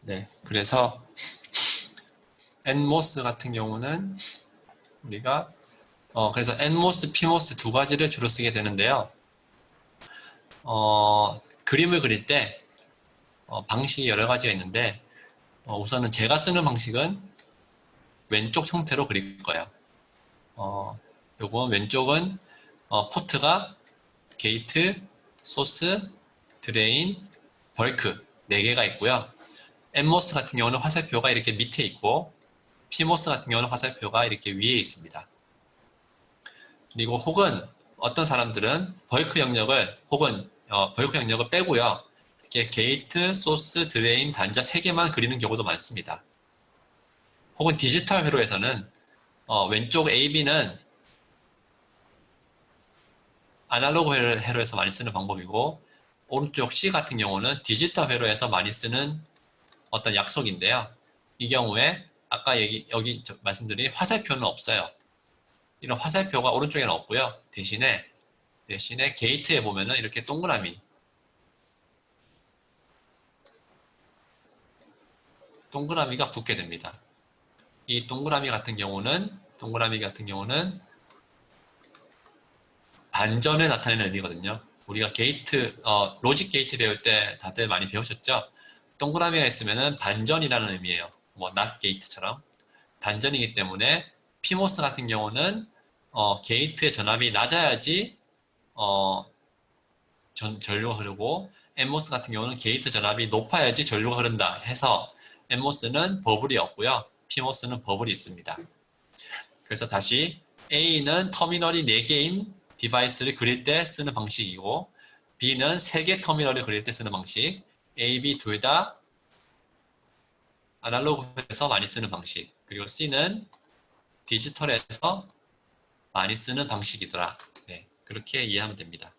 네, 그래서 nmos 같은 경우는 우리가 그래서 nmos, pmos 두 가지를 주로 쓰게 되는데요. 그림을 그릴 때 방식이 여러 가지가 있는데 우선은 제가 쓰는 방식은 왼쪽 형태로 그릴 거예요. 요건 왼쪽은 포트가 게이트, 소스, 드레인, 벌크 4개가 있고요. nmos 같은 경우는 화살표가 이렇게 밑에 있고 pmos 같은 경우는 화살표가 이렇게 위에 있습니다. 그리고 혹은 어떤 사람들은 벌크 영역을 혹은 벌크 영역을 빼고요. 이렇게 게이트, 소스, 드레인, 단자 3개만 그리는 경우도 많습니다. 혹은 디지털 회로에서는 왼쪽 AB는 아날로그 회로에서 많이 쓰는 방법이고 오른쪽 C 같은 경우는 디지털 회로에서 많이 쓰는 어떤 약속인데요. 이 경우에 아까 여기 말씀드린 화살표는 없어요. 이런 화살표가 오른쪽에는 없고요. 대신에 게이트에 보면은 이렇게 동그라미가 붙게 됩니다. 이 동그라미 같은 경우는 반전을 나타내는 의미거든요. 우리가 로직 게이트 배울 때 다들 많이 배우셨죠? 동그라미가 있으면은 반전이라는 의미예요. 뭐 not 게이트처럼 반전이기 때문에 피모스 같은 경우는 게이트의 전압이 낮아야지 전류가 흐르고 nmos 같은 경우는 게이트 전압이 높아야지 전류가 흐른다 해서 nmos는 버블이 없고요. pmos는 버블이 있습니다. 그래서 다시 A는 터미널이 4개인 디바이스를 그릴 때 쓰는 방식이고 B는 3개 터미널을 그릴 때 쓰는 방식 A, B 둘 다 아날로그에서 많이 쓰는 방식 그리고 C는 디지털에서 많이 쓰는 방식이더라. 네, 그렇게 이해하면 됩니다.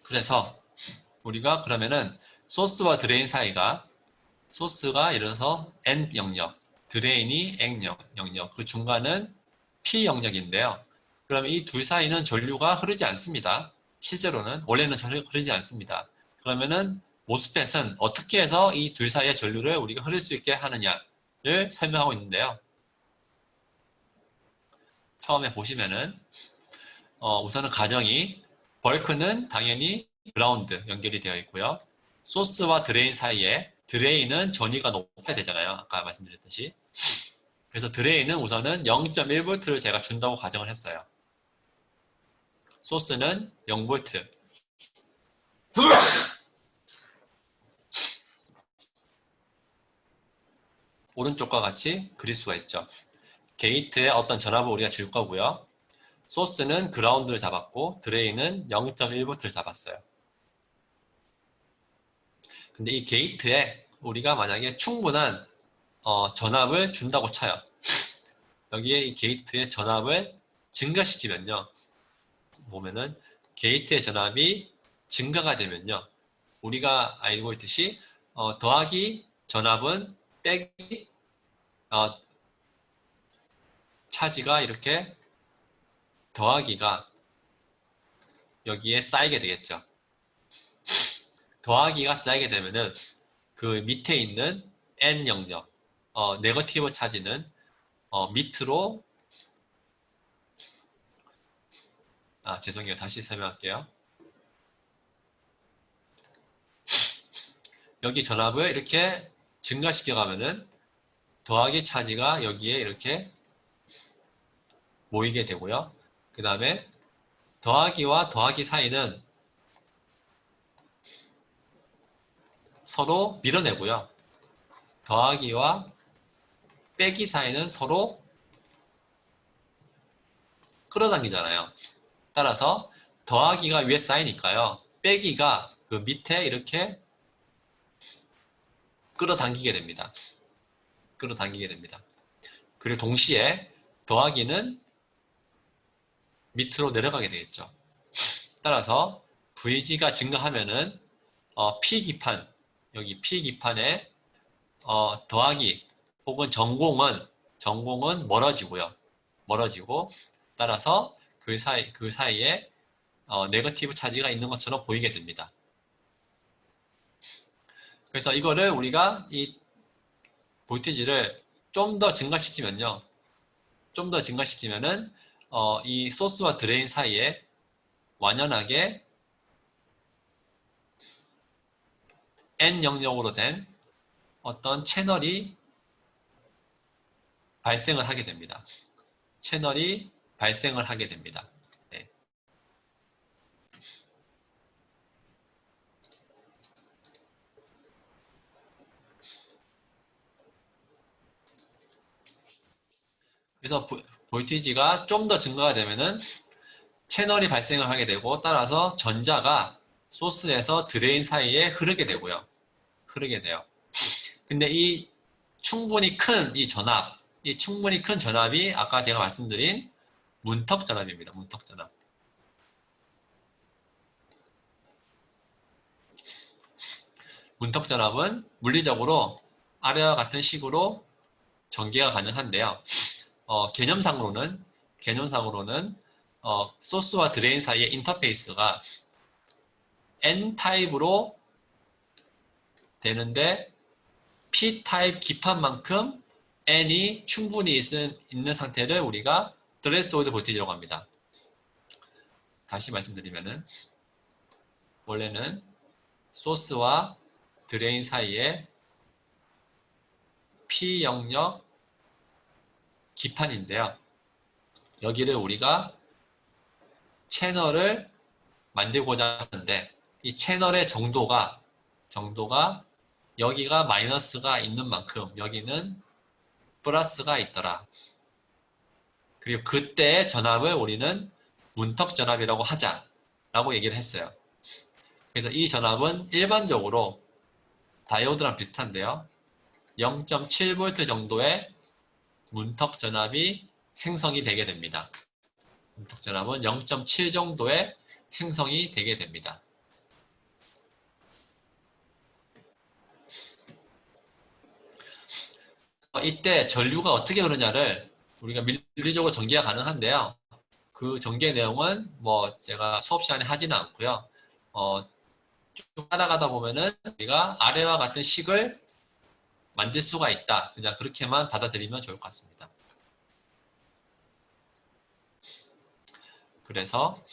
그래서 우리가 그러면은 소스와 드레인 사이가 소스가 예를 들어서 N 영역, 드레인이 N 영역, 그 중간은 P 영역인데요. 그럼 이 둘 사이는 전류가 흐르지 않습니다. 실제로는 원래는 전류가 흐르지 않습니다. 그러면은 모스펫은 어떻게 해서 이 둘 사이의 전류를 우리가 흐를 수 있게 하느냐를 설명하고 있는데요. 처음에 보시면은 우선은 가정이 벌크는 당연히 그라운드 연결이 되어 있고요. 소스와 드레인 사이에 드레인은 전위가 높아야 되잖아요. 아까 말씀드렸듯이. 그래서 드레인은 우선은 0.1V를 제가 준다고 가정을 했어요. 소스는 0V. 오른쪽과 같이 그릴 수가 있죠. 게이트에 어떤 전압을 우리가 줄 거고요. 소스는 그라운드를 잡았고 드레인은 0.1V를 잡았어요. 근데 이 게이트에 우리가 만약에 충분한 전압을 준다고 쳐요. 여기에 이 게이트의 전압을 증가시키면요. 보면은 게이트의 전압이 증가가 되면요. 우리가 알고 있듯이 더하기 전압은 빼기 차지가 이렇게 더하기가 여기에 쌓이게 되겠죠. 더하기가 쌓이게 되면은 그 밑에 있는 N 영역, 네거티브 차지는 밑으로 죄송해요. 다시 설명할게요. 여기 전압을 이렇게 증가시켜 가면은 더하기 차지가 여기에 이렇게 모이게 되고요. 그 다음에 더하기와 더하기 사이는 서로 밀어내고요. 더하기와 빼기 사이는 서로 끌어당기잖아요. 따라서 더하기가 위에 쌓이니까요. 빼기가 그 밑에 이렇게 끌어당기게 됩니다. 그리고 동시에 더하기는 밑으로 내려가게 되겠죠. 따라서 VG가 증가하면은 P기판, 여기 P기판에 더하기 혹은 전공은 전공은 멀어지고요. 멀어지고 따라서 그 사이에 네거티브 차지가 있는 것처럼 보이게 됩니다. 그래서 이거를 우리가 이 볼티지를 좀 더 증가시키면요. 좀 더 증가시키면은 이 소스와 드레인 사이에 완연하게 N 영역으로 된 어떤 채널이 발생을 하게 됩니다. 채널이 발생을 하게 됩니다. 네. 그래서 볼티지가 좀 더 증가가 되면은 채널이 발생을 하게 되고 따라서 전자가 소스에서 드레인 사이에 흐르게 되고요. 흐르게 돼요. 근데 이 충분히 큰 이 전압, 이 충분히 큰 전압이 아까 제가 말씀드린 문턱 전압입니다. 문턱 전압. 문턱 전압은 물리적으로 아래와 같은 식으로 전개가 가능한데요. 개념상으로는 소스와 드레인 사이의 인터페이스가 N 타입으로 되는데 P 타입 기판만큼 N이 충분히 있는 상태를 우리가 드레스홀드 볼티지라고 합니다. 다시 말씀드리면은 원래는 소스와 드레인 사이에 P 영역 기판인데요. 여기를 우리가 채널을 만들고자 하는데 이 채널의 정도가 여기가 마이너스가 있는 만큼 여기는 플러스가 있더라. 그리고 그때의 전압을 우리는 문턱 전압이라고 하자라고 얘기를 했어요. 그래서 이 전압은 일반적으로 다이오드랑 비슷한데요. 0.7V 정도의 문턱 전압이 생성이 되게 됩니다. 문턱 전압은 0.7 정도의 생성이 되게 됩니다. 이때 전류가 어떻게 흐르냐를 우리가 물리적으로 전개가 가능한데요. 그 전개 내용은 뭐 제가 수업 시간에 하지는 않고요. 쭉 따라가다 보면은 우리가 아래와 같은 식을 만들 수가 있다. 그냥 그렇게만 받아들이면 좋을 것 같습니다. 그래서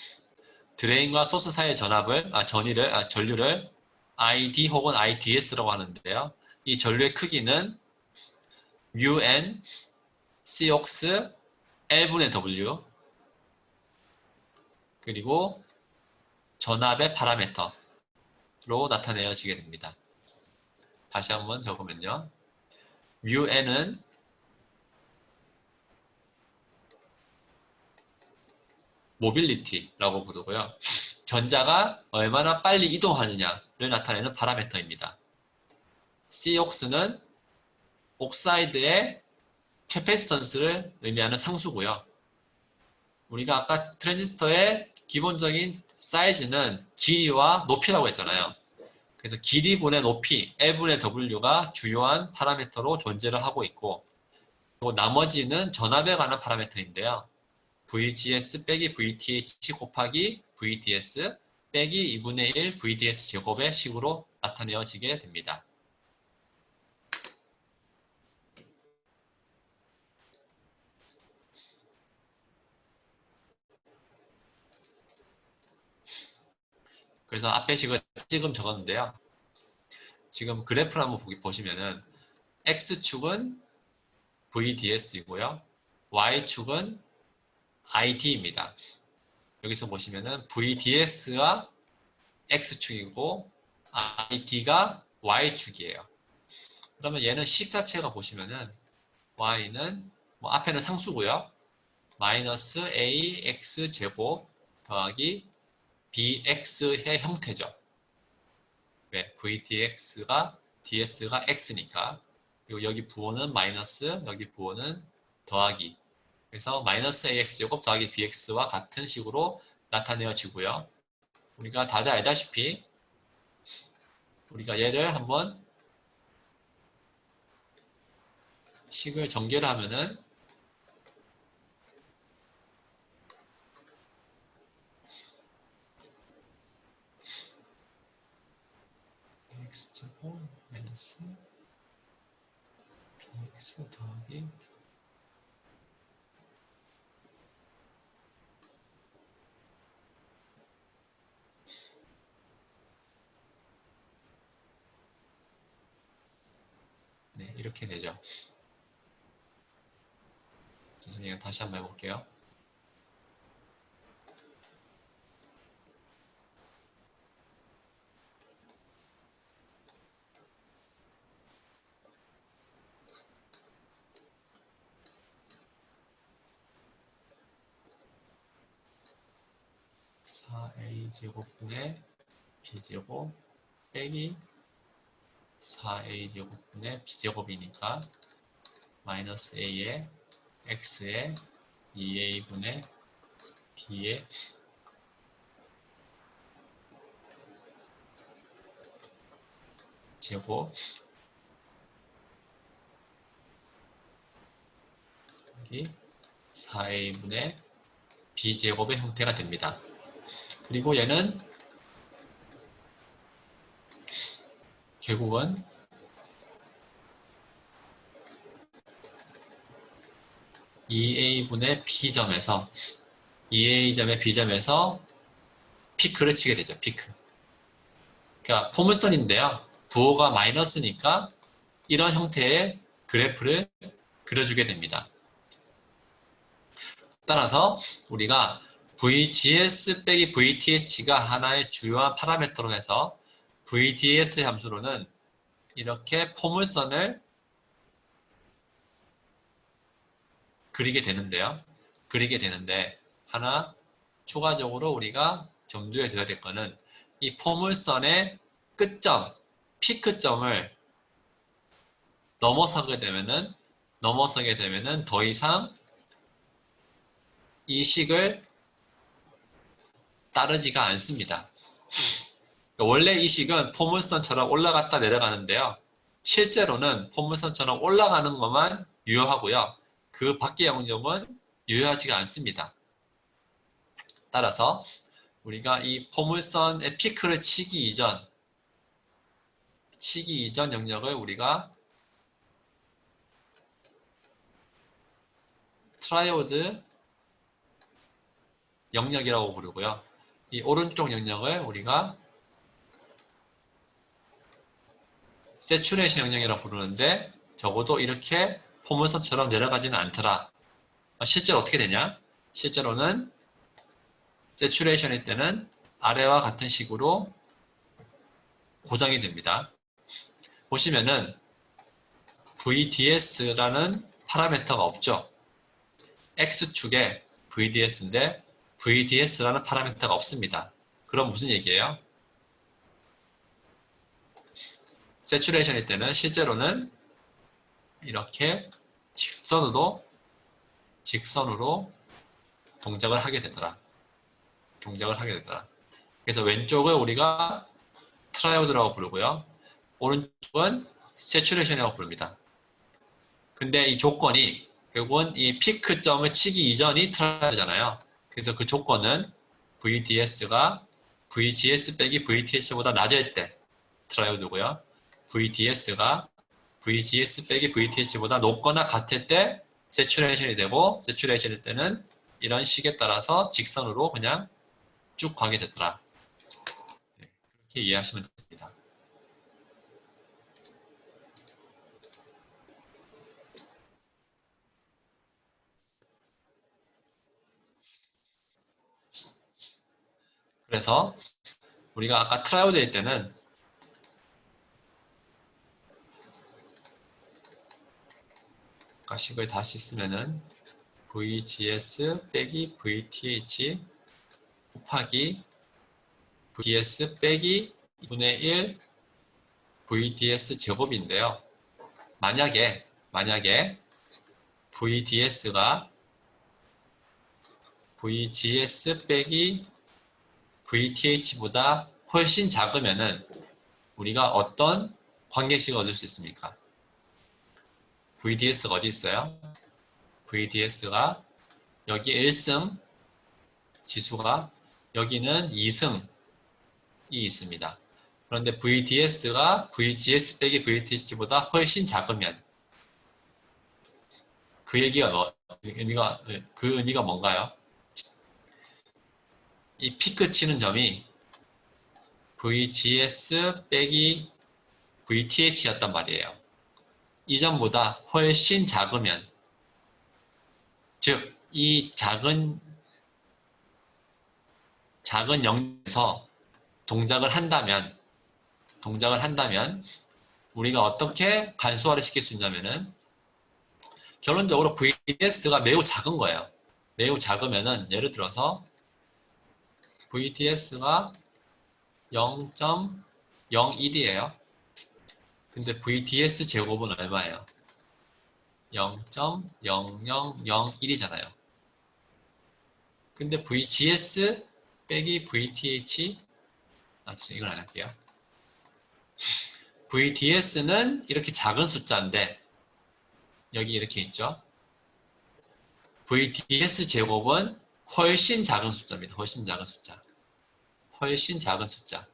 드레인과 소스 사이의 전류를 ID 혹은 IDS라고 하는데요. 이 전류의 크기는 UN, COX, L분의 W 그리고 전압의 파라미터로 나타내어지게 됩니다. 다시 한번 적으면요. UN은 모빌리티라고 부르고요. 전자가 얼마나 빨리 이동하느냐를 나타내는 파라미터입니다. COX는 옥사이드의 캐패시턴스를 의미하는 상수고요. 우리가 아까 트랜지스터의 기본적인 사이즈는 길이와 높이라고 했잖아요. 그래서 길이분의 높이, L분의 W가 주요한 파라미터로 존재를 하고 있고 그리고 나머지는 전압에 관한 파라미터인데요. VGS 빼기 VTH 곱하기 VDS 빼기 2분의 1 VDS 제곱의 식으로 나타내어지게 됩니다. 그래서 앞에 식을 지금 적었는데요. 지금 그래프를 한번 보시면은 X축은 VDS이고요. Y축은 ID입니다. 여기서 보시면은 VDS가 X축이고 ID가 Y축이에요. 그러면 얘는 식 자체가 보시면은 Y는 뭐 앞에는 상수고요. 마이너스 AX 제곱 더하기 BX의 형태죠. 왜? VDX가 DS가 X니까. 그리고 여기 부호는 마이너스, 여기 부호는 더하기. 그래서 마이너스 AX 제곱 더하기 BX와 같은 식으로 나타내어지고요. 우리가 다들 알다시피 우리가 얘를 한번 식을 전개를 하면은 x제곱 마이너스 bx 더하기 네, 이렇게 되죠. 선생님 다시 한번 해볼게요. (4a제곱분의 b제곱) 빼기 4a제곱분의 b제곱이니까 마이너스 a에 x에 2a분의 b의 제곱 여기 4a분의 b제곱의 형태가 됩니다. 그리고 얘는 결국은 2a분의 b점에서 2a점의 b점에서 피크를 치게 되죠. 피크. 그러니까 포물선인데요. 부호가 마이너스니까 이런 형태의 그래프를 그려주게 됩니다. 따라서 우리가 VGS 빼기 VTH가 하나의 주요한 파라미터로 해서 VDS 함수로는 이렇게 포물선을 그리게 되는데 하나 추가적으로 우리가 염두에 둬야 될 거는 이 포물선의 끝점, 피크점을 넘어서게 되면은 더 이상 이 식을 따르지가 않습니다. 원래 이 식은 포물선처럼 올라갔다 내려가는데요. 실제로는 포물선처럼 올라가는 것만 유효하고요. 그 밖의 영역은 유효하지가 않습니다. 따라서 우리가 이 포물선의 피크를 치기 이전 영역을 우리가 트라이오드 영역이라고 부르고요. 이 오른쪽 영역을 우리가 세츄레이션 영역이라고 부르는데 적어도 이렇게 포물선처럼 내려가지는 않더라. 실제로 어떻게 되냐? 실제로는 세츄레이션일 때는 아래와 같은 식으로 고정이 됩니다. 보시면은 VDS라는 파라미터가 없죠. X축에 VDS인데 VDS라는 파라미터가 없습니다. 그럼 무슨 얘기예요? 세츄레이션일 때는 실제로는 이렇게 직선으로 동작을 하게 되더라. 그래서 왼쪽을 우리가 트라이오드라고 부르고요. 오른쪽은 세츄레이션이라고 부릅니다. 근데 이 조건이 결국은 이 피크점을 치기 이전이 트라이오드잖아요. 그래서 그 조건은 VDS가 VGS 빼기 VTH보다 낮을 때 트라이오드고요. VDS가 VGS 빼기 VTH보다 높거나 같을 때 세츄레이션이 되고, 세츄레이션일 때는 이런 식에 따라서 직선으로 그냥 쭉 가게 되더라. 네, 그렇게 이해하시면 됩니다. 그래서 우리가 아까 트라이오드일 때는 식을 다시 쓰면은 VGS 빼기 VTH 곱하기 VDS 빼기 2분의 1 VDS 제곱인데요. 만약에 VDS가 VGS 빼기 VTH보다 훨씬 작으면은 우리가 어떤 관계식을 얻을 수 있습니까? VDS가 어디 있어요? VDS가 여기 1승 지수가 여기는 2승이 있습니다. 그런데 VDS가 VGS 빼기 VTH보다 훨씬 작으면 그 의미가 뭔가요? 이 피크 치는 점이 VGS 빼기 VTH였단 말이에요. 이 점보다 훨씬 작으면, 즉, 이 작은 영역에서 동작을 한다면, 우리가 어떻게 간소화를 시킬 수 있냐면은, 결론적으로 VDS가 매우 작은 거예요. 매우 작으면은, 예를 들어서, VDS가 0.01이에요. 근데 VDS 제곱은 얼마예요? 0.0001이잖아요. 근데 VGS 빼기 VTH, 이건 안 할게요. VDS는 이렇게 작은 숫자인데, 여기 이렇게 있죠? VDS 제곱은 훨씬 작은 숫자입니다. 훨씬 작은 숫자. 훨씬 작은 숫자.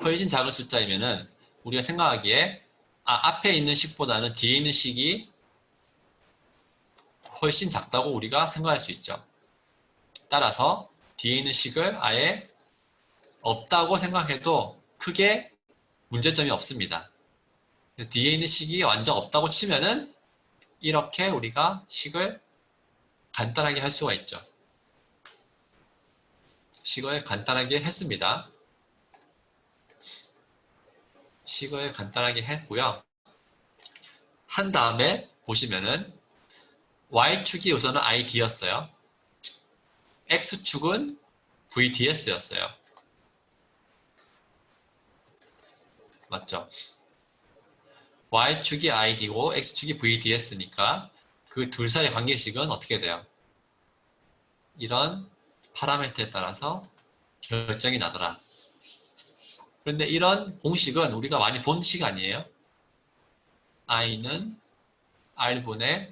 훨씬 작은 숫자이면은 우리가 생각하기에 앞에 있는 식보다는 뒤에 있는 식이 훨씬 작다고 우리가 생각할 수 있죠. 따라서 뒤에 있는 식을 아예 없다고 생각해도 크게 문제점이 없습니다. 뒤에 있는 식이 완전 없다고 치면은 이렇게 우리가 식을 간단하게 할 수가 있죠. 식을 간단하게 했습니다. 식을 간단하게 했고요. 한 다음에 보시면은 Y축이 우선은 ID였어요. X축은 VDS였어요. 맞죠? Y축이 ID고 X축이 VDS니까 그 둘 사이의 관계식은 어떻게 돼요? 이런 파라미터에 따라서 결정이 나더라. 그런데 이런 공식은 우리가 많이 본 식 아니에요? I는 R분의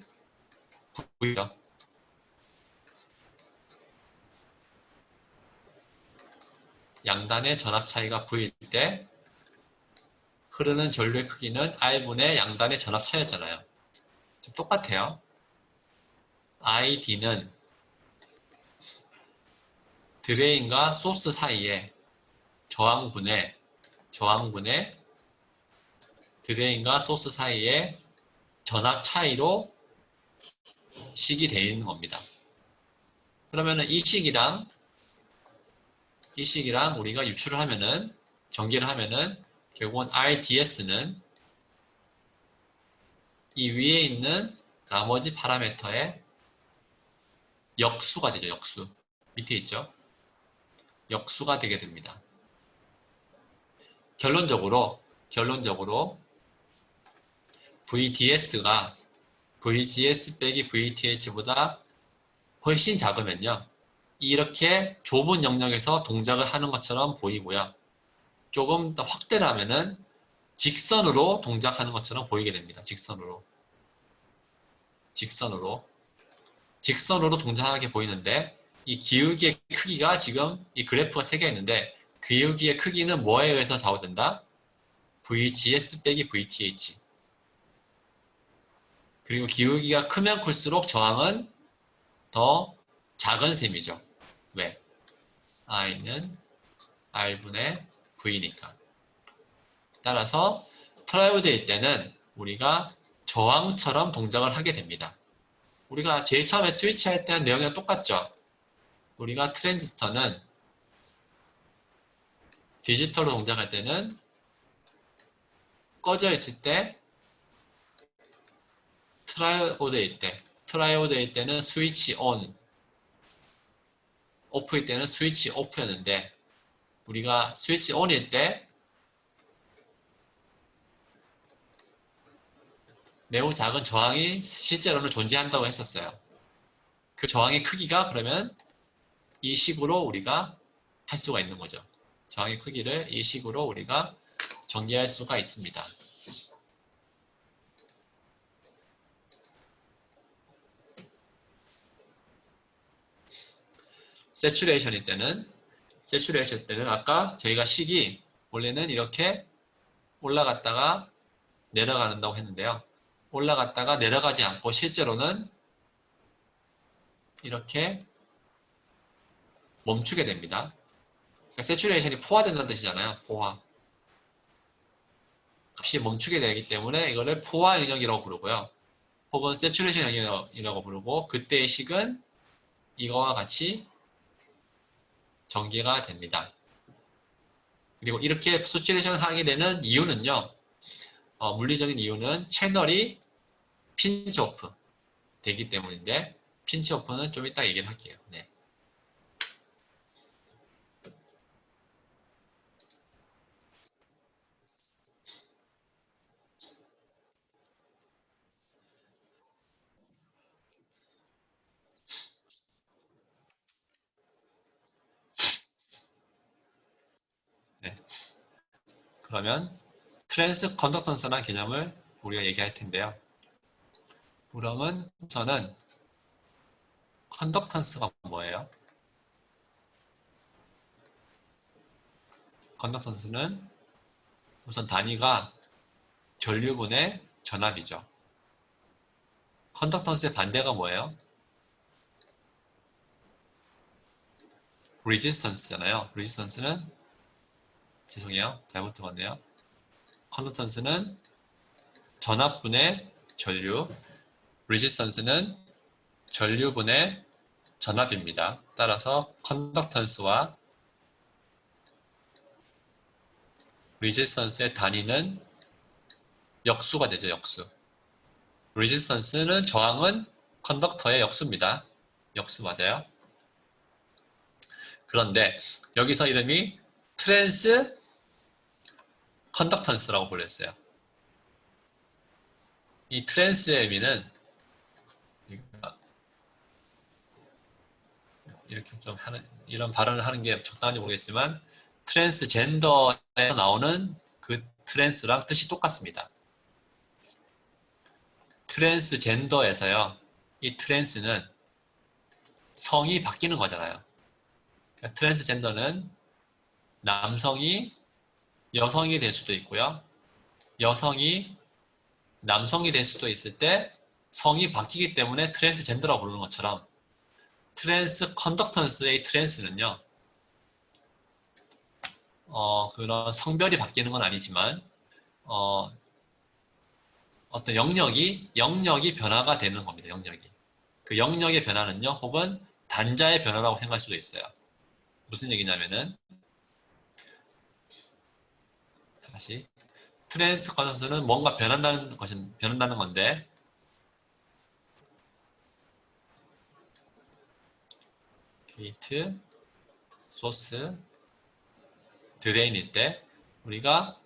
V죠. 양단의 전압 차이가 V일 때 흐르는 전류의 크기는 R분의 양단의 전압 차이였잖아요. 똑같아요. ID는 드레인과 소스 사이에 저항분의 드레인과 소스 사이에 전압 차이로 식이 되어 있는 겁니다. 그러면은 이 식이랑 우리가 유출을 하면은, 전개를 하면은 결국은 RDS는 이 위에 있는 나머지 파라미터의 역수가 되죠. 역수. 밑에 있죠. 역수가 되게 됩니다. 결론적으로 VDS가 VGS 빼기 VTH보다 훨씬 작으면요. 이렇게 좁은 영역에서 동작을 하는 것처럼 보이고요. 조금 더 확대를 하면은 직선으로 동작하는 것처럼 보이게 됩니다. 직선으로 동작하게 보이는데, 이 기울기의 크기가 지금 이 그래프가 3개 있는데, 기울기의 크기는 뭐에 의해서 좌우된다? VGS 빼기 VTH. 그리고 기울기가 크면 클수록 저항은 더 작은 셈이죠. 왜? I는 R분의 V니까. 따라서 트라이오드일 때는 우리가 저항처럼 동작을 하게 됩니다. 우리가 제일 처음에 스위치할 때는 내용이 똑같죠. 우리가 트랜지스터는 디지털로 동작할 때는 꺼져 있을 때, 트라이오드일 때는 스위치 온, 오프일 때는 스위치 오프였는데, 우리가 스위치 온일 때 매우 작은 저항이 실제로는 존재한다고 했었어요. 그 저항의 크기가 그러면 이 식으로 우리가 할 수가 있는 거죠. 저항의 크기를 이 식으로 우리가 전개할 수가 있습니다. 세츄레이션 때는 아까 저희가 식이 원래는 이렇게 올라갔다가 내려간다고 했는데요. 올라갔다가 내려가지 않고 실제로는 이렇게 멈추게 됩니다. 그러니까 세츄레이션이 포화된다는 뜻이잖아요. 포화. 값이 멈추게 되기 때문에 이거를 포화 영역이라고 부르고요. 혹은 세츄레이션 영역이라고 부르고 그때의 식은 이거와 같이 전개가 됩니다. 그리고 이렇게 세츄레이션 하게 되는 이유는요. 물리적인 이유는 채널이 핀치오프 되기 때문인데 핀치오프는 좀 이따 얘기를 할게요. 네. 네. 그러면 트랜스 컨덕턴스라는 개념을 우리가 얘기할 텐데요. 그러면 우선은 컨덕턴스가 뭐예요? 컨덕턴스는 우선 단위가 전류분의 전압이죠. 컨덕턴스의 반대가 뭐예요? 레지스턴스잖아요. 레지스턴스는 죄송해요. 잘못 들었네요. 컨덕턴스는 전압분의 전류, 레지스턴스는 전류분의 전압입니다. 따라서 컨덕턴스와 레지스턴스의 단위는 역수가 되죠. 역수. 레지스턴스는 저항은 컨덕터의 역수입니다. 역수 맞아요. 그런데 여기서 이름이 트랜스 컨덕턴스라고 불렸어요. 이 트랜스의 의미는 이렇게 좀 이런 발언을 하는 게 적당한지 모르겠지만 트랜스젠더에서 나오는 그 트랜스랑 뜻이 똑같습니다. 트랜스젠더에서요. 이 트랜스는 성이 바뀌는 거잖아요. 그러니까 트랜스젠더는 남성이 여성이 될 수도 있고요. 여성이 남성이 될 수도 있을 때 성이 바뀌기 때문에 트랜스젠더라고 부르는 것처럼 트랜스 컨덕턴스의 트랜스는요. 그런 성별이 바뀌는 건 아니지만 어떤 영역이 변화가 되는 겁니다. 영역이. 그 영역의 변화는요. 혹은 단자의 변화라고 생각할 수도 있어요. 무슨 얘기냐면은 다시 트랜스 컨덕턴스는 뭔가 변한다는 건데 게이트, 소스, 드레인일 때 우리가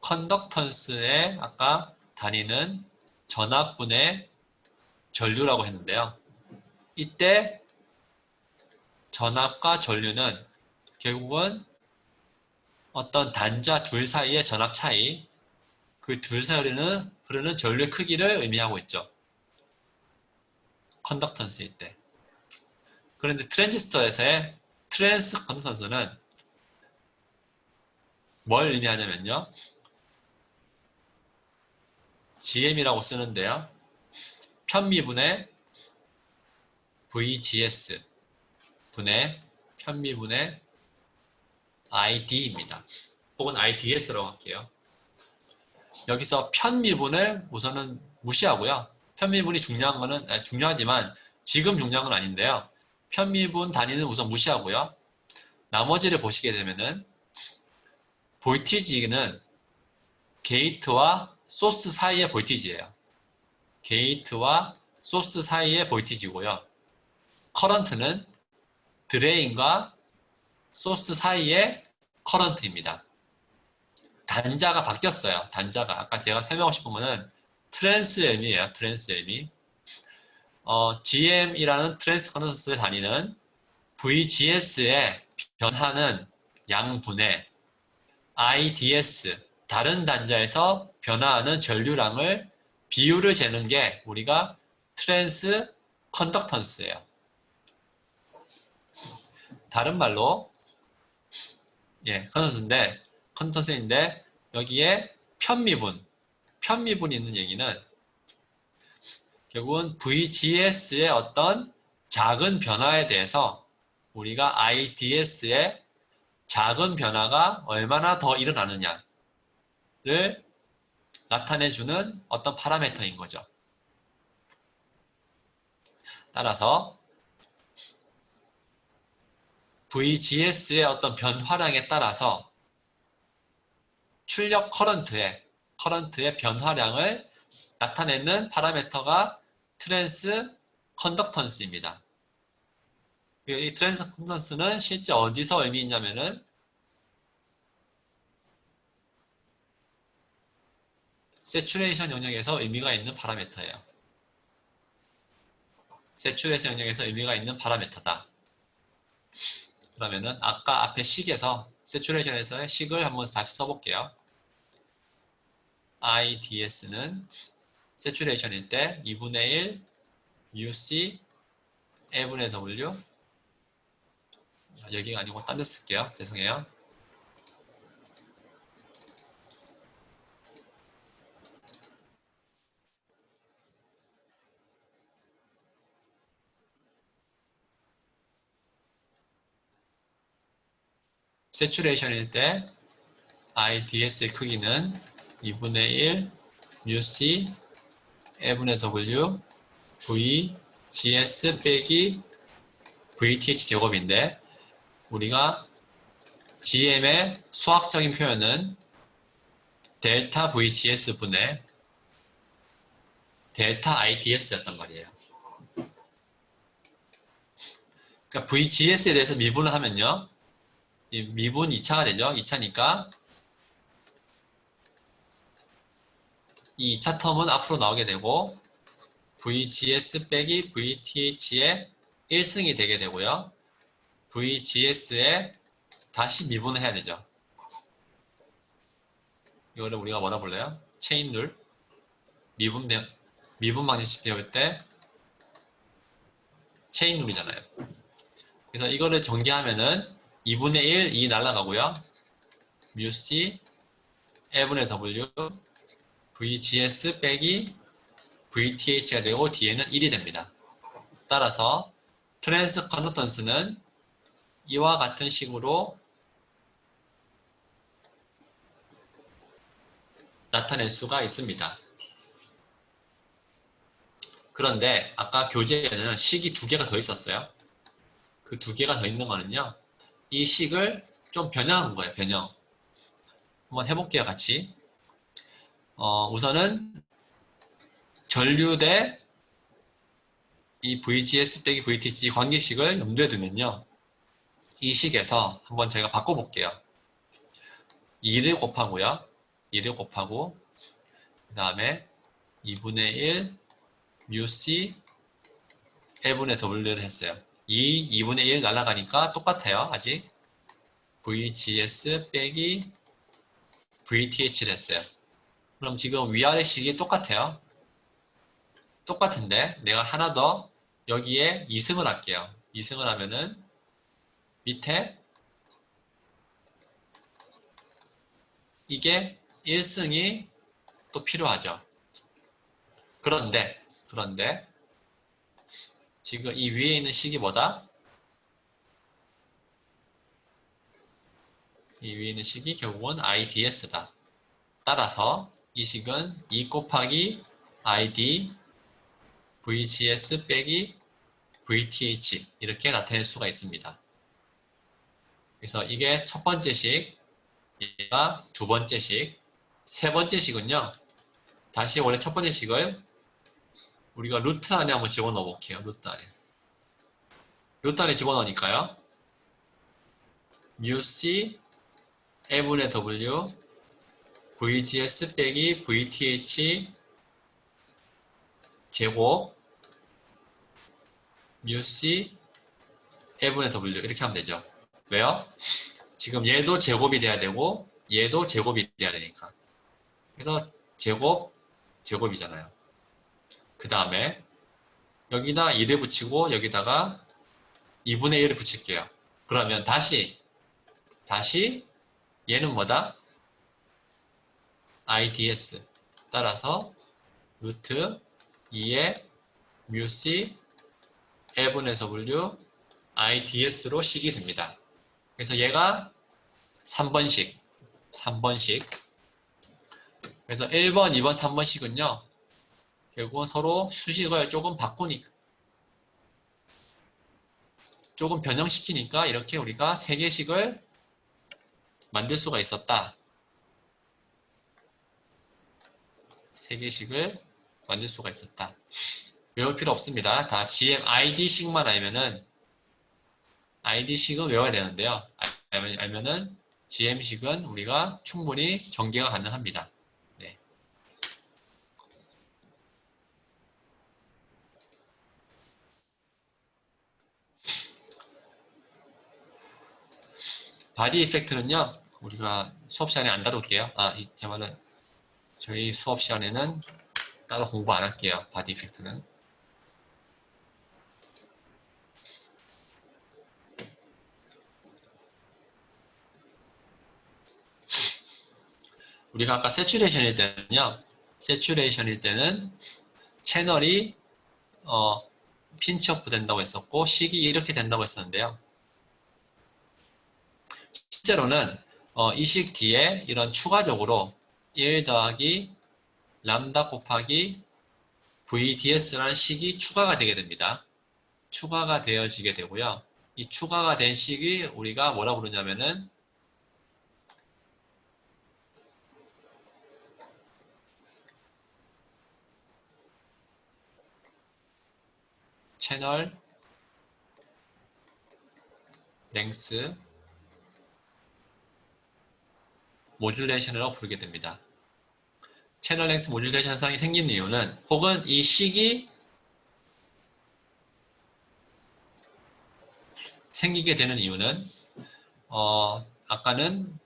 컨덕턴스의 아까 단위는 전압분의 전류라고 했는데요. 이때 전압과 전류는 결국은 어떤 단자 둘 사이의 전압 차이, 그 둘 사이에 흐르는 전류의 크기를 의미하고 있죠. 컨덕턴스일 때. 그런데 트랜지스터에서의 트랜스 컨덕턴스는 뭘 의미하냐면요. GM이라고 쓰는데요. 편미분의 VGS 분의 편미분의 ID입니다. 혹은 IDS라고 할게요. 여기서 편미분을 우선은 무시하고요. 편미분이 중요하지만 지금 중요한 건 아닌데요. 편미분 단위는 우선 무시하고요. 나머지를 보시게 되면은 볼티지는 게이트와 소스 사이의 볼티지예요. 게이트와 소스 사이의 볼티지고요. 커런트는 드레인과 소스 사이의 커런트입니다. 단자가 바뀌었어요. 단자가. 아까 제가 설명하고 싶은 거는 트랜스의 의미예요. 트랜스의 의미. GM이라는 트랜스 컨덕턴스의 단위는 VGS의 변하는 양분의 IDS, 다른 단자에서 변화하는 전류량을 비율을 재는 게 우리가 트랜스 컨덕턴스예요. 다른 말로 컨던서인데 여기에 편미분이 있는 얘기는 결국은 VGS의 어떤 작은 변화에 대해서 우리가 IDS의 작은 변화가 얼마나 더 일어나느냐를 나타내주는 어떤 파라미터인 거죠. 따라서 VGS의 어떤 변화량에 따라서 출력 커런트의 변화량을 나타내는 파라미터가 트랜스 컨덕턴스입니다. 이 트랜스 컨덕턴스는 실제 어디서 의미 있냐면은 세츄레이션 영역에서 의미가 있는 파라미터예요. 세츄레이션 영역에서 의미가 있는 파라미터다. 그러면은 아까 앞에 식에서 세츄레이션에서의 식을 한번 다시 써볼게요. IDS는 세츄레이션일 때 2분의 1 UC A분의 W 여기가 아니고 딴 데 쓸게요. 죄송해요. 세츄레이션일 때 IDS의 크기는 2분의 1 UC A분의 W V GS 빼기 VTH 제곱인데 우리가 GM의 수학적인 표현은 델타 VGS 분의 델타 IDS였단 말이에요. 그러니까 VGS에 대해서 미분을 하면요. 이 미분 2차가 되죠. 2차니까 이 2차 텀은 앞으로 나오게 되고 VGS 빼기 VTH의 1승이 되게 되고요. VGS에 다시 미분을 해야 되죠. 이거를 우리가 뭐라 불러요? 체인 룰. 미분 방정식 배울 때 체인 룰이잖아요. 그래서 이거를 전개하면은 2분의 1, 2 날라가고요. µc, A분의 W, VGS 빼기 VTH가 되고 뒤에는 1이 됩니다. 따라서 트랜스 컨덕턴스는 이와 같은 식으로 나타낼 수가 있습니다. 그런데 아까 교재에는 식이 2개가 더 있었어요. 그 2개가 더 있는 거는요. 이 식을 좀 변형한 거예요. 변형. 한번 해볼게요. 같이. 우선은 전류 대 이 VGS 빼기 VTH 관계식을 염두에 두면요. 이 식에서 한번 제가 바꿔볼게요. 2를 곱하고요. 2를 곱하고 그 다음에 2분의 1 µc A분의 W를 했어요. 2분의 1 날아가니까 똑같아요. 아직 VGS 빼기 VTH를 했어요. 그럼 지금 위아래 식이 똑같아요. 똑같은데 내가 하나 더 여기에 2승을 할게요. 2승을 하면은 밑에 이게 1승이 또 필요하죠. 그런데 지금 이 위에 있는 식이 뭐다? 이 위에 있는 식이 결국은 IDS다. 따라서 이 식은 2 곱하기 ID VGS 빼기 VTH 이렇게 나타낼 수가 있습니다. 그래서 이게 첫 번째 식, 얘가 두 번째 식, 세 번째 식은요. 다시 원래 첫 번째 식을 우리가 루트 안에 한번 집어넣어 볼게요. 루트 안에 집어넣으니까요. µc A분의 W VGS 빼기 VTH 제곱 µc A분의 W 이렇게 하면 되죠. 왜요? 지금 얘도 제곱이 돼야 되고 얘도 제곱이 돼야 되니까. 그래서 제곱이잖아요. 그 다음에 여기다 1을 붙이고 여기다가 2분의 1을 붙일게요. 그러면 다시 얘는 뭐다? IDS 따라서 루트 2의 뮤C A분의 W IDS로 식이 됩니다. 그래서 얘가 3번식 그래서 1번, 2번, 3번식은요 결국은 서로 수식을 조금 바꾸니까 조금 변형시키니까 이렇게 우리가 3개식을 만들 수가 있었다. 3개식을 만들 수가 있었다. 외울 필요 없습니다. 다 GM ID식만 알면은 ID식은 외워야 되는데요. 알면은 GM식은 우리가 충분히 전개가 가능합니다. 네. 바디 이펙트는요. 우리가 수업 시간에 안 다룰게요. 제 말은 저희 수업 시간에는 따로 공부 안 할게요. 바디 이펙트는. 우리가 아까 세츄레이션일 때는 채널이 핀치오프 된다고 했었고 식이 이렇게 된다고 했었는데요. 실제로는 이 식 뒤에 이런 추가적으로 1 더하기 람다 곱하기 VDS라는 식이 추가가 되게 됩니다. 추가가 되어지게 되고요. 이 추가가 된 식이 우리가 뭐라 부르냐면은 채널 랭스 모듈레이션이라고 부르게 됩니다. 채널 랭스 모듈레이션 현상이 생기는 이유는 혹은 이 식이 생기게 되는 이유는 아까는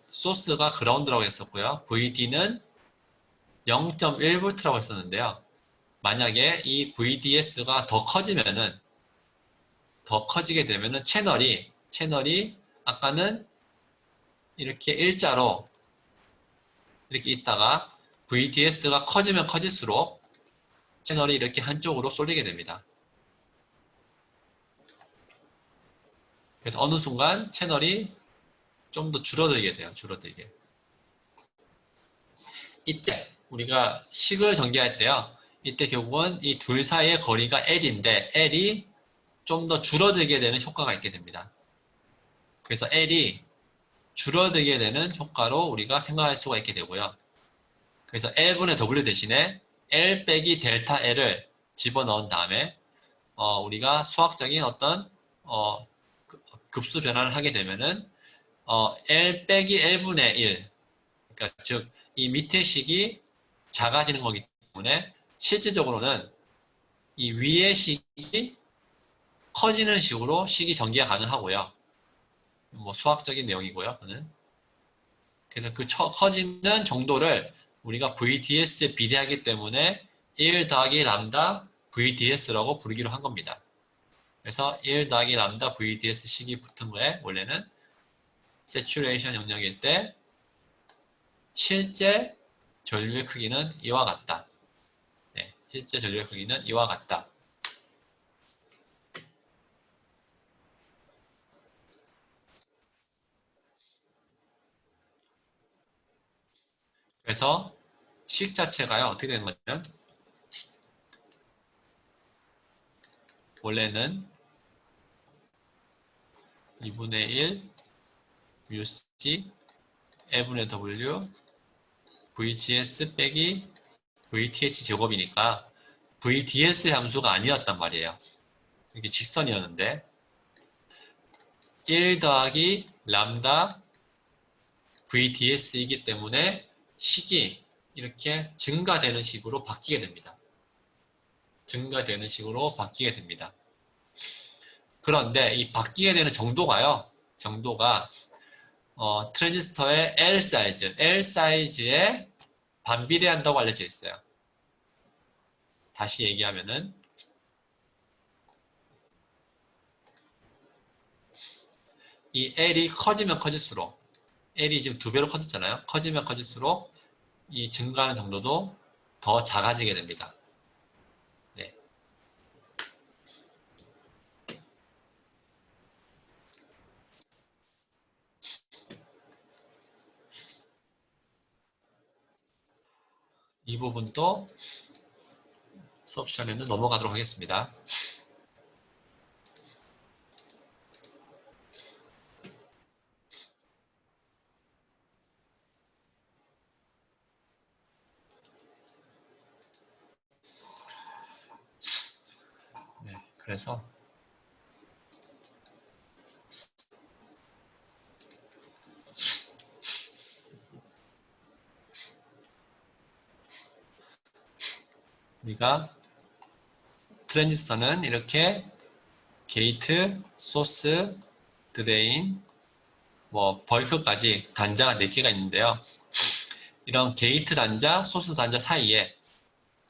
소스가 그라운드라고 했었고요. VD는 0.1V라고 했었는데요. 만약에 이 VDS가 더 커지게 되면은 채널이 아까는 이렇게 일자로 이렇게 있다가 VDS가 커지면 커질수록 채널이 이렇게 한쪽으로 쏠리게 됩니다. 그래서 어느 순간 채널이 좀 더 줄어들게 돼요. 줄어들게. 이때 우리가 식을 전개할 때요. 이때 결국은 이 둘 사이의 거리가 L인데 L이 좀 더 줄어들게 되는 효과가 있게 됩니다. 그래서 L이 줄어들게 되는 효과로 우리가 생각할 수가 있게 되고요. 그래서 L분의 W 대신에 L 빼기 델타 L을 집어넣은 다음에 우리가 수학적인 어떤 급수 변화를 하게 되면은 L 빼기 L분의 1 그러니까 즉 이 밑에 식이 작아지는 거기 때문에 실질적으로는 이 위의 식이 커지는 식으로 식이 전개가 가능하고요. 뭐 수학적인 내용이고요. 그는. 그래서 그 커지는 정도를 우리가 VDS에 비례하기 때문에 1 더하기 람다 VDS라고 부르기로 한 겁니다. 그래서 1 더하기 람다 VDS 식이 붙은 거에 원래는 세츄레이션 영역일 때 실제 전류의 크기는 이와 같다. 네, 실제 전류의 크기는 이와 같다. 그래서 식 자체가요, 어떻게 되는 거냐면, 원래는 2분의 1 뮤C L분의 W VGS 빼기 VTH 제곱이니까 VDS 함수가 아니었단 말이에요. 이게 직선이었는데 1 더하기 람다 VDS이기 때문에 식이 이렇게 증가되는 식으로 바뀌게 됩니다. 증가되는 식으로 바뀌게 됩니다. 그런데 이 바뀌게 되는 정도가 트랜지스터의 L 사이즈에 반비례한다고 알려져 있어요. 다시 얘기하면은 이 L이 커지면 커질수록 L이 지금 2배로 커졌잖아요. 커지면 커질수록 이 증가하는 정도도 더 작아지게 됩니다. 네. 이 부분도 수업 시간에는 넘어가도록 하겠습니다. 네, 그래서 우리가 트랜지스터는 이렇게 게이트, 소스, 드레인, 벌크까지 단자가 4개가 있는데요. 이런 게이트 단자, 소스 단자 사이에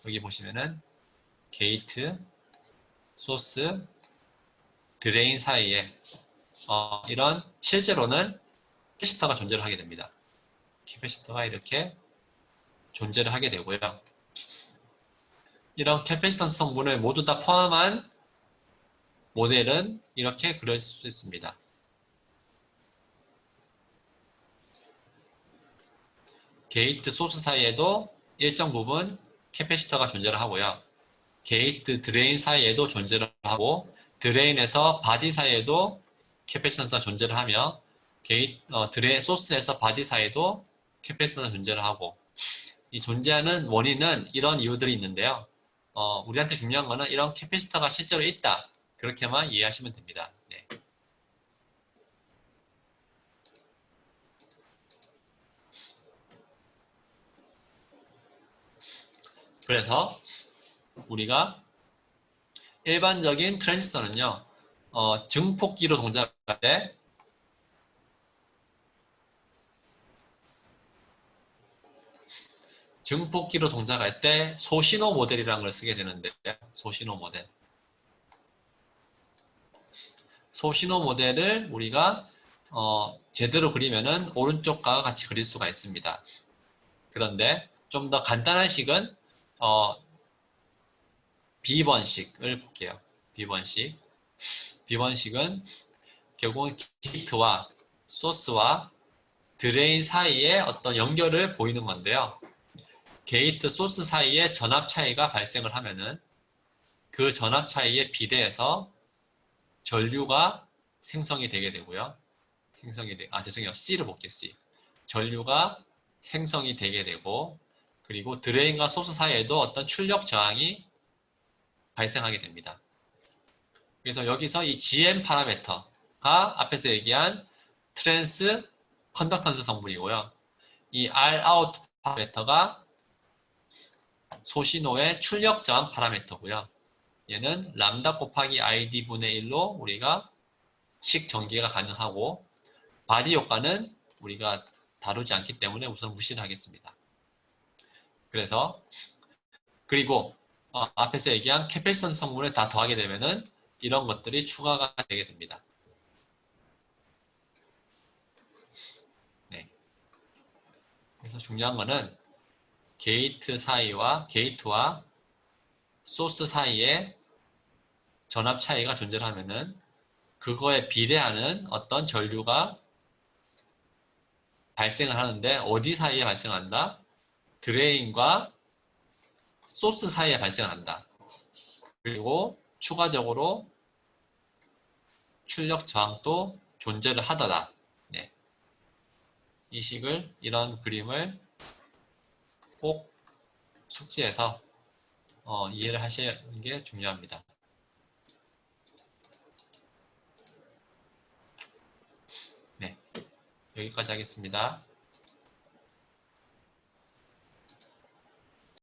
여기 보시면은 게이트, 소스, 드레인 사이에 이런 실제로는 캐패시터가 존재를 하게 됩니다. 캐패시터가 이렇게 존재를 하게 되고요. 이런 캐패시턴스 성분을 모두 다 포함한 모델은 이렇게 그릴 수 있습니다. 게이트 소스 사이에도 일정 부분 캐패시터가 존재를 하고요. 게이트 드레인 사이에도 존재를 하고 드레인에서 바디 사이에도 캐패시턴스가 존재를 하며 드레인 소스에서 바디 사이에도 캐패시턴스가 존재를 하고 이 존재하는 원인은 이런 이유들이 있는데요. 우리한테 중요한 거는 이런 캐패시터가 실제로 있다. 그렇게만 이해하시면 됩니다. 네. 그래서 우리가 일반적인 트랜지스터는요, 증폭기로 동작할 때 소신호 모델이라는 걸 쓰게 되는데, 소신호 모델. 소신호 모델을 우리가 제대로 그리면은 오른쪽과 같이 그릴 수가 있습니다. 그런데 좀 더 간단한 식은 B번식을 볼게요. B번식. B번식은 결국은 게이트와 소스와 드레인 사이에 어떤 연결을 보이는 건데요. 게이트 소스 사이에 전압 차이가 발생을 하면은 그 전압 차이에 비례해서 전류가 생성이 되게 되고요. 죄송해요. C를 볼게요. C. 전류가 생성이 되게 되고 그리고 드레인과 소스 사이에도 어떤 출력 저항이 발생하게 됩니다. 그래서 여기서 이 GM 파라미터가 앞에서 얘기한 트랜스 컨덕턴스 성분이고요. 이 Rout 파라미터가 소신호의 출력 저항 파라미터고요. 얘는 람다 곱하기 ID 분의 1로 우리가 식 전개가 가능하고 바디 효과는 우리가 다루지 않기 때문에 우선 무시를 하겠습니다. 그리고 앞에서 얘기한 캐패시턴스 성분을 다 더하게 되면은 이런 것들이 추가가 되게 됩니다. 네. 그래서 중요한 거는 게이트와 소스 사이에 전압 차이가 존재를 하면은 그거에 비례하는 어떤 전류가 발생을 하는데 어디 사이에 발생한다? 드레인과 소스 사이에 발생한다. 그리고 추가적으로 출력 저항도 존재를 하더라. 네. 이런 그림을 꼭 숙지해서 이해를 하시는 게 중요합니다. 네. 여기까지 하겠습니다.